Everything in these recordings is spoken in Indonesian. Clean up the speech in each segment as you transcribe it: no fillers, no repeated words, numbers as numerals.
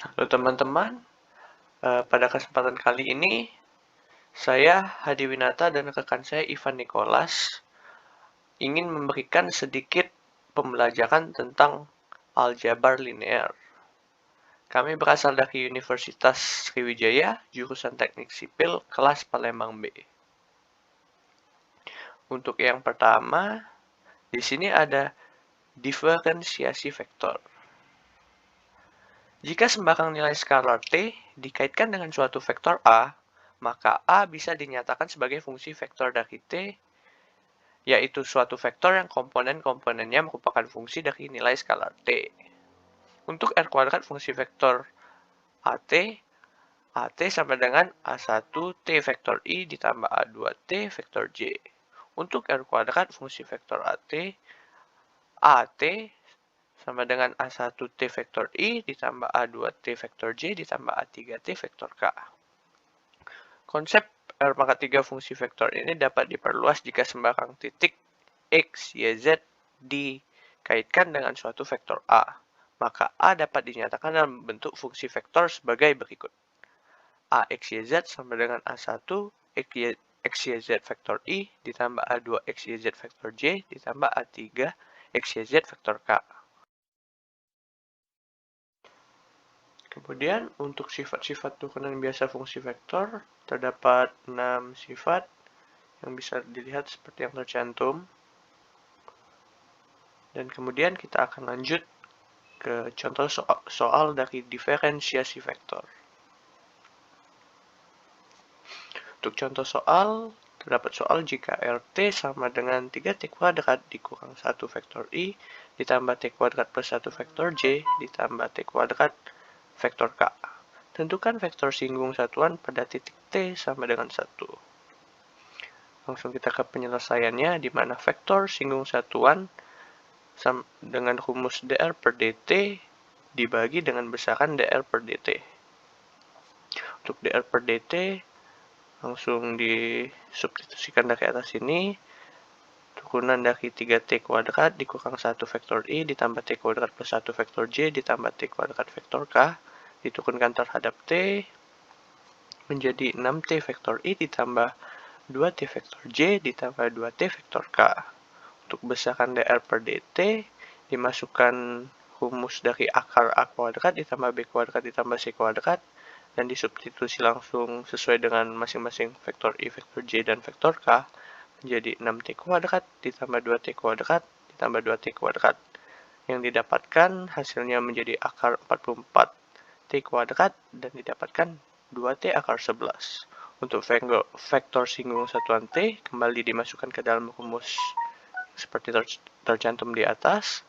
Halo teman-teman, pada kesempatan kali ini saya Hadi Winata dan rekan saya Ivan Nicholas ingin memberikan sedikit pembelajaran tentang aljabar linear. Kami berasal dari Universitas Sriwijaya, jurusan Teknik Sipil, kelas Palembang B. Untuk yang pertama, di sini ada diferensiasi vektor. Jika sembarang nilai skalar T dikaitkan dengan suatu vektor A, maka A bisa dinyatakan sebagai fungsi vektor dari T, yaitu suatu vektor yang komponen-komponennya merupakan fungsi dari nilai skalar T. Untuk R kuadrat fungsi vektor AT sama dengan A1T vektor I ditambah A2T vektor J. Untuk R kuadrat fungsi vektor AT sama dengan A1T vektor I ditambah A2T vektor J ditambah A3T vektor K. Konsep R pangkat 3 fungsi vektor ini dapat diperluas jika sembarang titik X, Y, Z dikaitkan dengan suatu vektor A. Maka A dapat dinyatakan dalam bentuk fungsi vektor sebagai berikut. AX, Y, Z sama dengan A1 X, Y, Z vektor I ditambah A2 X, Y, Z vektor J ditambah A3 X, Y, Z vektor K. Kemudian untuk sifat-sifat turunan biasa fungsi vektor, terdapat 6 sifat yang bisa dilihat seperti yang tercantum. Dan kemudian kita akan lanjut ke contoh soal dari diferensiasi vektor. Untuk contoh soal, terdapat soal jika RT sama dengan 3T kuadrat dikurang 1 vektor I ditambah T kuadrat plus 1 vektor J ditambah T kuadrat vektor K. Tentukan vektor singgung satuan pada titik T sama dengan 1. Langsung kita ke penyelesaiannya, di mana vektor singgung satuan dengan rumus dr per dt dibagi dengan besaran dr per dt. Untuk dr per dt langsung disubstitusikan dari atas ini. Turunan dari 3t kuadrat dikurang 1 vektor I ditambah t kuadrat plus 1 vektor J ditambah t kuadrat vektor K diturunkan terhadap t menjadi 6t vektor I ditambah 2t vektor J ditambah 2t vektor K. Untuk besaran dr per dt dimasukkan rumus dari akar A kuadrat ditambah B kuadrat ditambah C kuadrat dan disubstitusi langsung sesuai dengan masing-masing vektor I, vektor J, dan vektor K menjadi 6t kuadrat ditambah 2t kuadrat ditambah 2t kuadrat. Yang didapatkan hasilnya menjadi akar 44t kuadrat dan didapatkan 2t akar 11. Untuk vektor singgung satuan t kembali dimasukkan ke dalam rumus seperti tercantum di atas.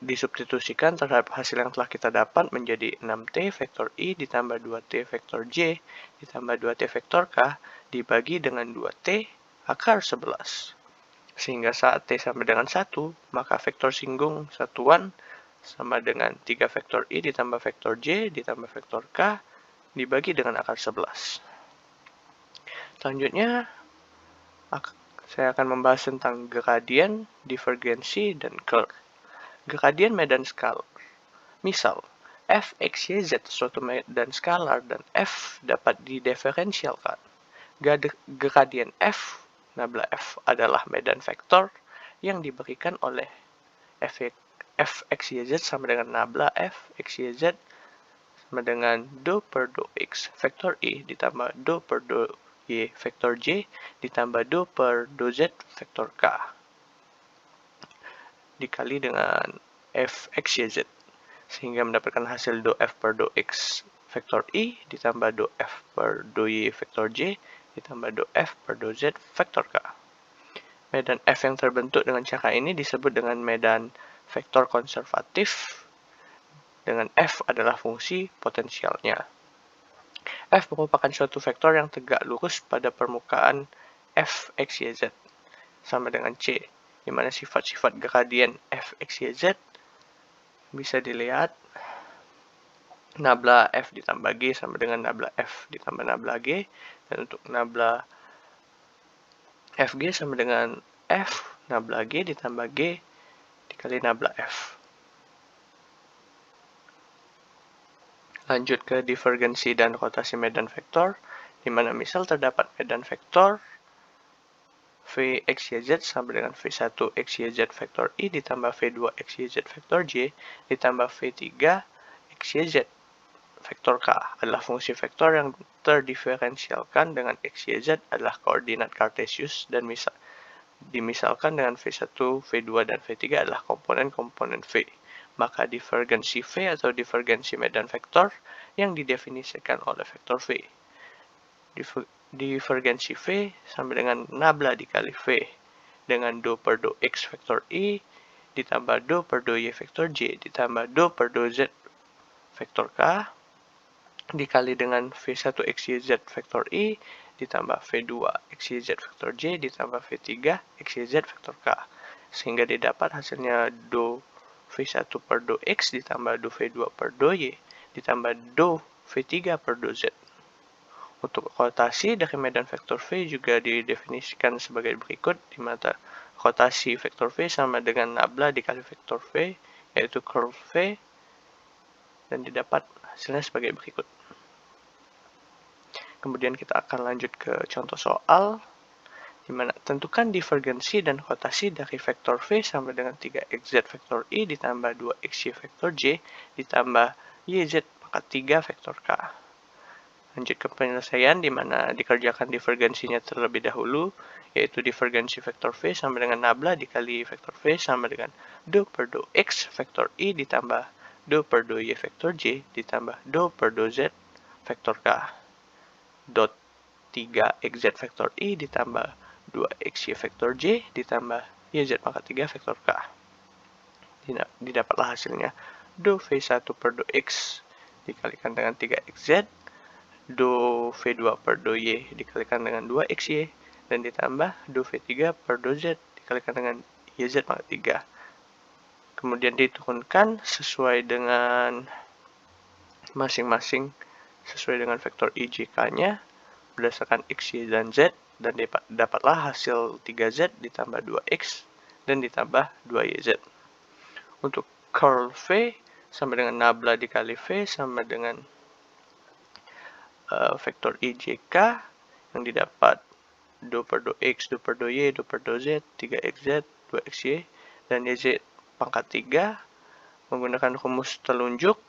Disubstitusikan terhadap hasil yang telah kita dapat menjadi 6t vektor I ditambah 2t vektor J ditambah 2t vektor K dibagi dengan 2t akar 11. Sehingga saat t sama dengan 1, maka vektor singgung satuan sama dengan 3 vektor I ditambah vektor J ditambah vektor K dibagi dengan akar 11. Selanjutnya, saya akan membahas tentang gradien, divergensi, dan curl. Gradien medan skalar. Misal, f, x, y, z suatu medan skalar dan f dapat didiferensialkan. Gradien f, nabla f adalah medan vektor yang diberikan oleh f, x, y, z sama dengan nabla f, x, y, z sama dengan do per do x vektor i ditambah do per do y vektor j ditambah do per do z vektor k dikali dengan f, x, y, z sehingga mendapatkan hasil do f per do x vektor i ditambah do f per do y vektor j ditambah do f per do z vektor k. Medan f yang terbentuk dengan cara ini disebut dengan medan vektor konservatif, dengan f adalah fungsi potensialnya. F merupakan suatu vektor yang tegak lurus pada permukaan f, x, y, z sama dengan C, di mana sifat-sifat gradien f, x, y, z bisa dilihat nabla f ditambah g sama dengan nabla f ditambah nabla g, dan untuk nabla fg sama dengan f nabla g ditambah g dikali nabla f. Lanjut ke divergensi dan rotasi medan vektor, di mana misal terdapat medan vektor V X Y Z sama dengan V1 X Y Z vektor I ditambah V2 X Y Z vektor J ditambah V3 X Y Z vektor K adalah fungsi vektor yang terdiferensialkan dengan X Y Z adalah koordinat kartesius dan dimisalkan dengan V1, V2, dan V3 adalah komponen-komponen V. Maka divergensi V atau divergensi medan vektor yang didefinisikan oleh vektor V. Divergensi V sama dengan nabla dikali V dengan do per do X vektor I ditambah do per do Y vektor J ditambah do per do Z vektor K dikali dengan V1 XYZ vektor I ditambah V2 XYZ vektor J ditambah V3 XYZ vektor K. Sehingga didapat hasilnya do V1 per do X ditambah do V2 per do Y ditambah do V3 per do Z. Untuk rotasi dari medan vektor V juga didefinisikan sebagai berikut, di mana rotasi vektor V sama dengan nabla dikali vektor V, yaitu curl V, dan didapat hasilnya sebagai berikut. Kemudian kita akan lanjut ke contoh soal, di mana tentukan divergensi dan rotasi dari vektor V sama dengan 3xz vektor I ditambah 2xy vektor J ditambah yz pangkat 3 vektor K. Lanjut ke penyelesaian, di mana dikerjakan divergensinya terlebih dahulu, yaitu divergensi vektor V sama dengan nabla dikali vektor V sama dengan do per do X vektor I ditambah do per do Y vektor J ditambah do per do Z vektor K. Dot 3xz vektor I ditambah 2xy vektor J ditambah yz pangkat 3 vektor K. Didapatlah hasilnya do V1 per do X dikalikan dengan 3xz, do V2 per do Y dikalikan dengan 2xy, dan ditambah do V3 per do Z dikalikan dengan yz pangkat 3. Kemudian diturunkan sesuai dengan masing-masing sesuai dengan vektor I, J, K-nya berdasarkan X, Y, dan Z, dan dapatlah hasil 3Z ditambah 2X dan ditambah 2YZ. Untuk curl V sama dengan nabla dikali V sama dengan vektor I, J, K yang didapat do per do X, do per do Y, do per do Z, 3XZ, 2XY, dan YZ pangkat 3 menggunakan rumus telunjuk,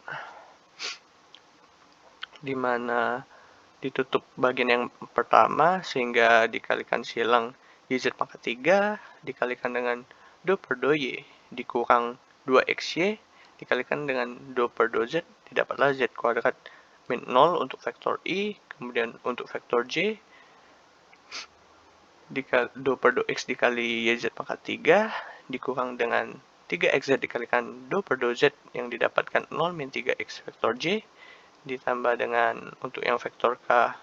di mana ditutup bagian yang pertama sehingga dikalikan silang YZ pangkat 3 dikalikan dengan do per do Y dikurang 2XY dikalikan dengan do per do Z, didapatlah Z kuadrat min 0 untuk vektor I. Kemudian untuk vektor J do per do X dikali YZ pangkat 3 dikurang dengan 3XZ dikalikan do per do Z yang didapatkan 0 min 3X vektor J ditambah dengan untuk yang vektor K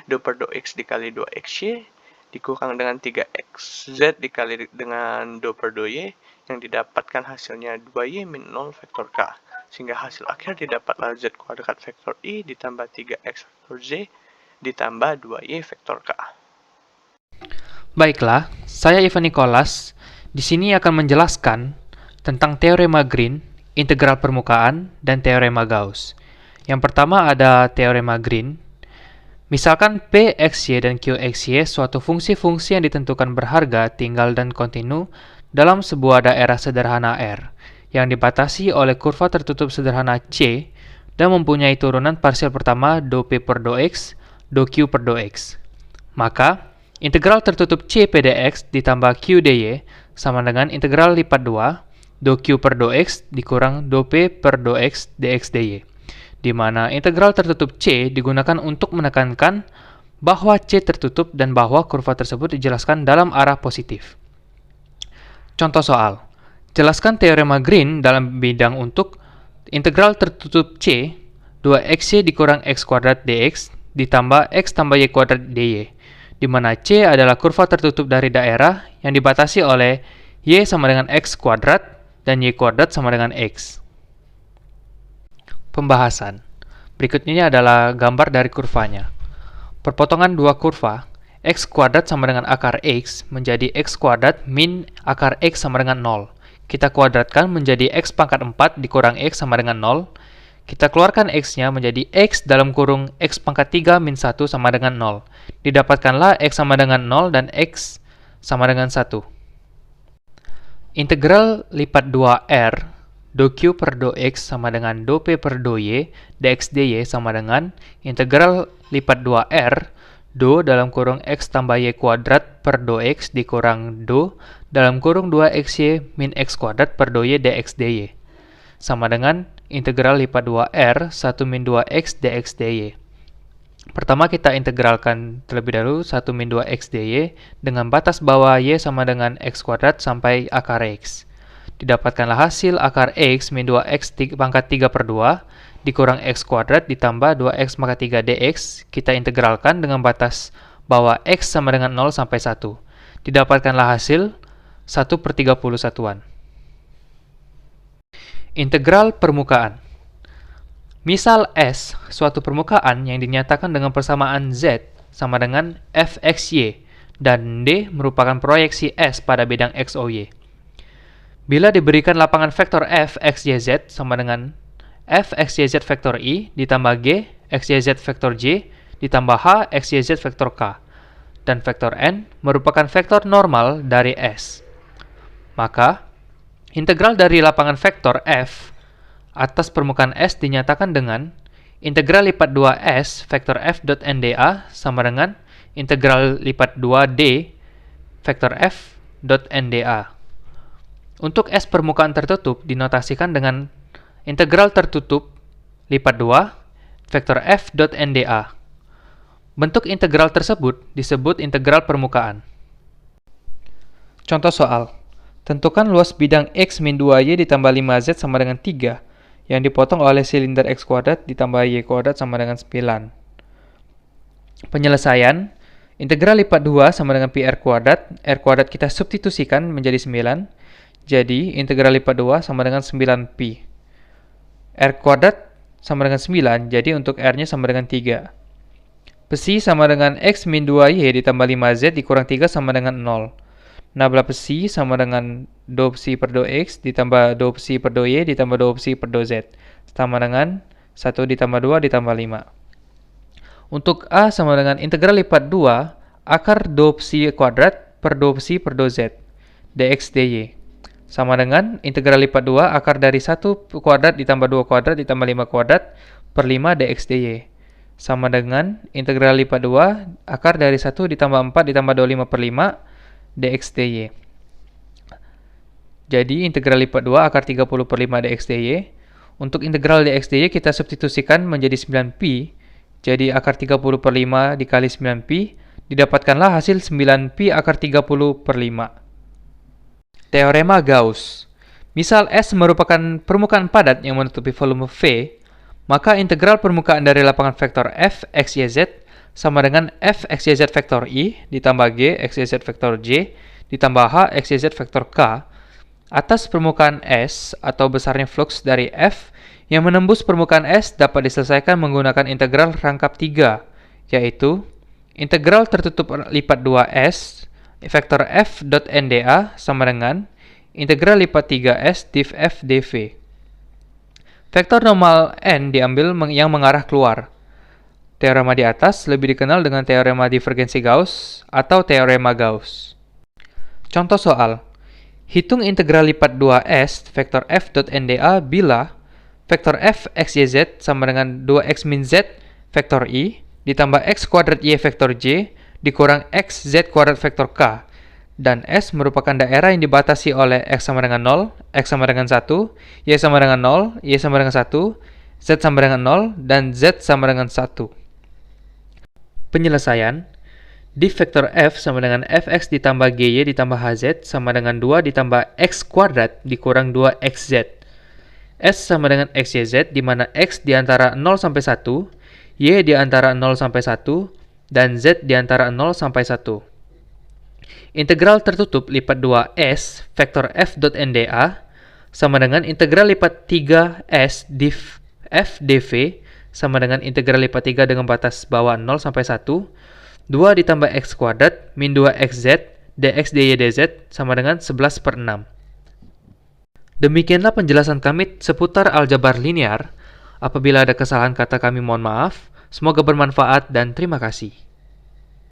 do per do X dikali 2XY dikurang dengan 3XZ dikali dengan do per do Y yang didapatkan hasilnya 2Y min 0 vektor K, sehingga hasil akhir didapatlah Z kuadrat vektor I ditambah 3X vektor Z ditambah 2Y vektor K. Baiklah, saya Ivan Nicholas di sini akan menjelaskan tentang teorema Green, integral permukaan, dan teorema Gauss. Yang pertama ada teorema Green. Misalkan P, XY, dan Q, XY suatu fungsi-fungsi yang ditentukan berharga, tinggal, dan kontinu dalam sebuah daerah sederhana R yang dibatasi oleh kurva tertutup sederhana C dan mempunyai turunan parsial pertama do P per do X, do Q per do X. Maka, integral tertutup C P dx ditambah Q dy sama dengan integral lipat 2 do Q per do X dikurang do P per do X dx dy, di mana integral tertutup C digunakan untuk menekankan bahwa C tertutup dan bahwa kurva tersebut dijelaskan dalam arah positif. Contoh soal. Jelaskan teorema Green dalam bidang untuk integral tertutup C 2xy dikurang x kuadrat dx ditambah x tambah y kuadrat dy, di mana C adalah kurva tertutup dari daerah yang dibatasi oleh y sama dengan x kuadrat dan y kuadrat sama dengan x. Pembahasan. Berikutnya adalah gambar dari kurvanya. Perpotongan dua kurva, x kuadrat sama dengan akar x menjadi x kuadrat min akar x sama dengan 0. Kita kuadratkan menjadi x pangkat 4 dikurang x sama dengan 0. Kita keluarkan x-nya menjadi x dalam kurung x pangkat 3 min 1 sama dengan 0. Didapatkanlah x sama dengan 0 dan x sama dengan 1. Integral lipat 2r do q per do x sama dengan do p per do y dx dy sama dengan integral lipat 2r do dalam kurung x tambah y kuadrat per do x dikurang do dalam kurung 2xy min x kuadrat per do y dx dy sama dengan integral lipat 2r 1 min 2x dx dy. Pertama kita integralkan terlebih dahulu 1 min 2x dy dengan batas bawah y sama dengan x kuadrat sampai akar x. Didapatkanlah hasil akar x min 2x pangkat 3 per 2 dikurang x kuadrat ditambah 2x pangkat 3 dx. Kita integralkan dengan batas bawah x sama dengan 0 sampai 1. Didapatkanlah hasil 1 per 31-an. Integral permukaan. Misal S, suatu permukaan yang dinyatakan dengan persamaan Z sama dengan fxy, dan D merupakan proyeksi S pada bidang XOY. Bila diberikan lapangan vektor f x, y, z sama dengan f x, y, z vektor i ditambah g x, y, z vektor j ditambah h x, y, z vektor k, dan vektor n merupakan vektor normal dari S, maka integral dari lapangan vektor f atas permukaan S dinyatakan dengan integral lipat 2S vektor f dot nda sama dengan integral lipat 2D vektor f dot nda. Untuk S permukaan tertutup dinotasikan dengan integral tertutup lipat 2 vektor f dot nda. Bentuk integral tersebut disebut integral permukaan. Contoh soal. Tentukan luas bidang x min 2y ditambah 5z sama dengan 3 yang dipotong oleh silinder x kuadrat ditambah y kuadrat sama dengan 9. Penyelesaian. Integral lipat 2 sama dengan pi r kuadrat kita substitusikan menjadi 9. Jadi, integral lipat 2 sama dengan 9pi. R kuadrat sama dengan 9, jadi untuk R-nya sama dengan 3. Psi sama dengan X min 2Y ditambah 5Z dikurang 3 sama dengan 0. Nabla psi sama dengan do psi per do X ditambah do psi per do Y ditambah do psi per do Z. Sama dengan 1 ditambah 2 ditambah 5. Untuk A sama dengan integral lipat 2 akar do psi kuadrat per do psi per do Z. dx dy. Sama dengan integral lipat 2 akar dari 1 kuadrat ditambah 2 kuadrat ditambah 5 kuadrat per 5 dx dy. Sama dengan integral lipat 2 akar dari 1 ditambah 4 ditambah 25 per 5 dx dy. Jadi integral lipat 2 akar 30 per 5 dx dy. Untuk integral dx dy kita substitusikan menjadi 9pi. Jadi akar 30 per 5 dikali 9pi. Didapatkanlah hasil 9pi akar 30 per 5. Teorema Gauss. Misal S merupakan permukaan padat yang menutupi volume V, maka integral permukaan dari lapangan vektor f x, y, z sama dengan f x, y, z vektor i ditambah g x, y, z vektor j ditambah h x, y, z vektor k atas permukaan S atau besarnya flux dari F yang menembus permukaan S dapat diselesaikan menggunakan integral rangkap 3, yaitu integral tertutup lipat 2S vektor f dot nda sama dengan integral lipat 3s div f dv. Vektor normal n diambil yang mengarah keluar. Teorema di atas lebih dikenal dengan teorema divergensi Gauss atau teorema Gauss. Contoh soal. Hitung integral lipat 2s vektor f dot nda bila vektor f x, y, z sama dengan 2x min z vektor i ditambah x kuadrat y vektor j dikurang x z kuadrat vektor k, dan S merupakan daerah yang dibatasi oleh x sama dengan 0, x sama dengan 1, y sama dengan 0, y sama dengan 1, z sama dengan 0, dan z sama dengan 1. Penyelesaian. Div vektor f sama dengan fx ditambah gy ditambah hz sama dengan 2 ditambah x kuadrat dikurang 2xz. S sama dengan xyz di mana x di antara 0 sampai 1, y di antara 0 sampai 1, dan z di antara 0 sampai 1. Integral tertutup lipat 2s vektor f dot nda sama dengan integral lipat 3s div f dv sama dengan integral lipat 3 dengan batas bawah 0 sampai 1, 2 ditambah x kuadrat min 2xz dx dy dz sama dengan 11 per 6. Demikianlah penjelasan kami seputar aljabar linear Apabila ada kesalahan kata kami mohon maaf. Semoga bermanfaat dan terima kasih.